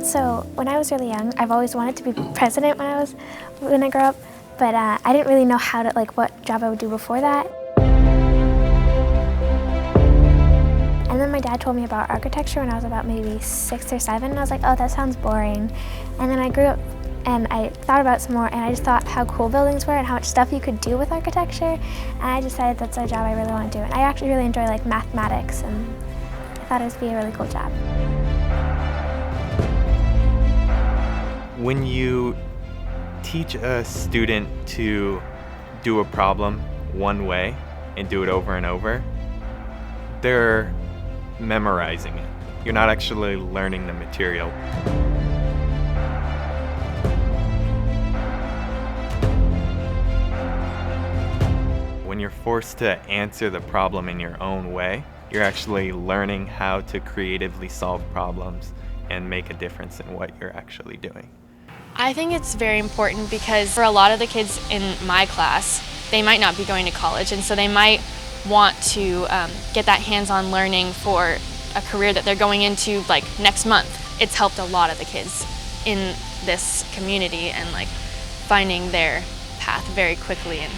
So when I was really young, I've always wanted to be president when I grew up, but I didn't really know what job I would do before that. And then my dad told me about architecture when I was about maybe 6 or 7, and I was like, oh, that sounds boring. And then I grew up and I thought about it some more, and I just thought how cool buildings were and how much stuff you could do with architecture, and I decided that's a job I really want to do. And I actually really enjoy mathematics, and I thought it would be a really cool job. When you teach a student to do a problem one way and do it over and over, they're memorizing it. You're not actually learning the material. When you're forced to answer the problem in your own way, you're actually learning how to creatively solve problems and make a difference in what you're actually doing. I think it's very important because for a lot of the kids in my class, they might not be going to college, and so they might want to get that hands-on learning for a career that they're going into next month. It's helped a lot of the kids in this community and finding their path very quickly and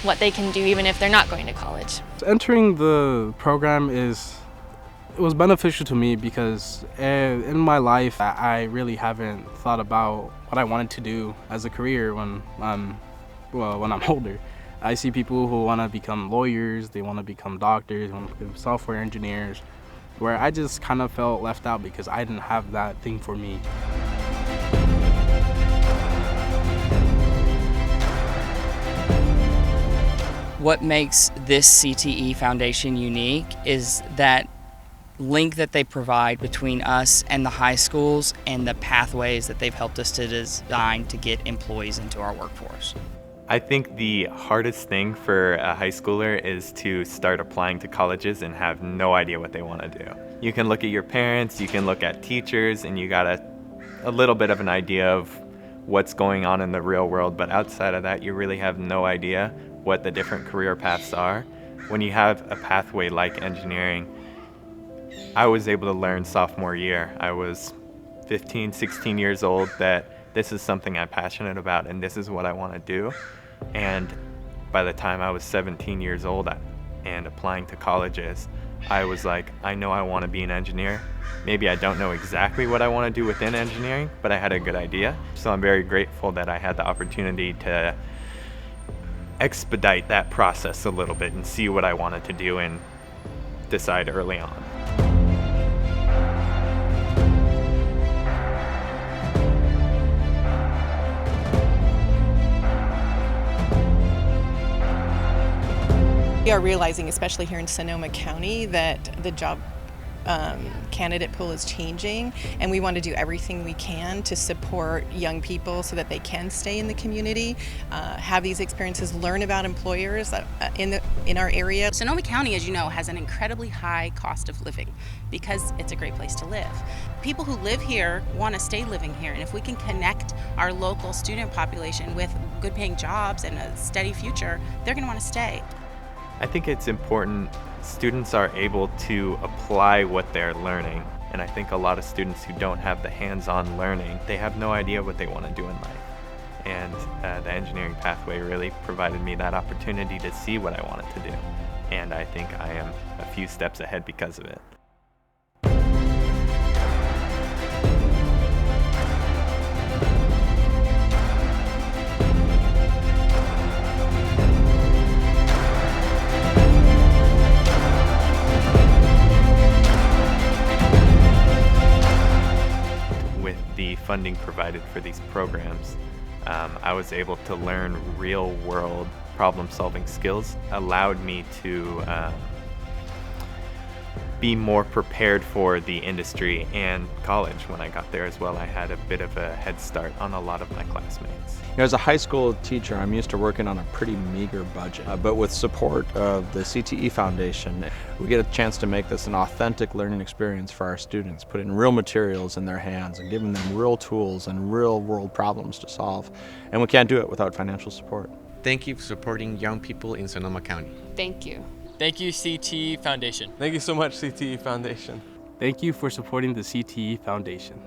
what they can do even if they're not going to college. Entering the program was beneficial to me because in my life I really haven't thought about what I wanted to do as a career when I'm older. I see people who want to become lawyers, they want to become doctors, they want to become software engineers, where I just kind of felt left out because I didn't have that thing for me. What makes this CTE Foundation unique is that link that they provide between us and the high schools and the pathways that they've helped us to design to get employees into our workforce. I think the hardest thing for a high schooler is to start applying to colleges and have no idea what they want to do. You can look at your parents, you can look at teachers, and you got a little bit of an idea of what's going on in the real world, but outside of that, you really have no idea what the different career paths are. When you have a pathway like engineering, I was able to learn sophomore year. I was 15, 16 years old that this is something I'm passionate about and this is what I want to do. And by the time I was 17 years old and applying to colleges, I was like, I know I want to be an engineer. Maybe I don't know exactly what I want to do within engineering, but I had a good idea. So I'm very grateful that I had the opportunity to expedite that process a little bit and see what I wanted to do and decide early on. We are realizing, especially here in Sonoma County, that the job candidate pool is changing, and we want to do everything we can to support young people so that they can stay in the community, have these experiences, learn about employers in our area. Sonoma County, as you know, has an incredibly high cost of living because it's a great place to live. People who live here want to stay living here, and if we can connect our local student population with good paying jobs and a steady future, they're going to want to stay. I think it's important students are able to apply what they're learning. And I think a lot of students who don't have the hands-on learning, they have no idea what they want to do in life. And the engineering pathway really provided me that opportunity to see what I wanted to do. And I think I am a few steps ahead because of it. The funding provided for these programs, I was able to learn real-world problem-solving skills, allowed me to be more prepared for the industry and college. When I got there as well, I had a bit of a head start on a lot of my classmates. As a high school teacher, I'm used to working on a pretty meager budget, but with support of the CTE Foundation, we get a chance to make this an authentic learning experience for our students, putting real materials in their hands and giving them real tools and real-world problems to solve. And we can't do it without financial support. Thank you for supporting young people in Sonoma County. Thank you. Thank you, CTE Foundation. Thank you so much, CTE Foundation. Thank you for supporting the CTE Foundation.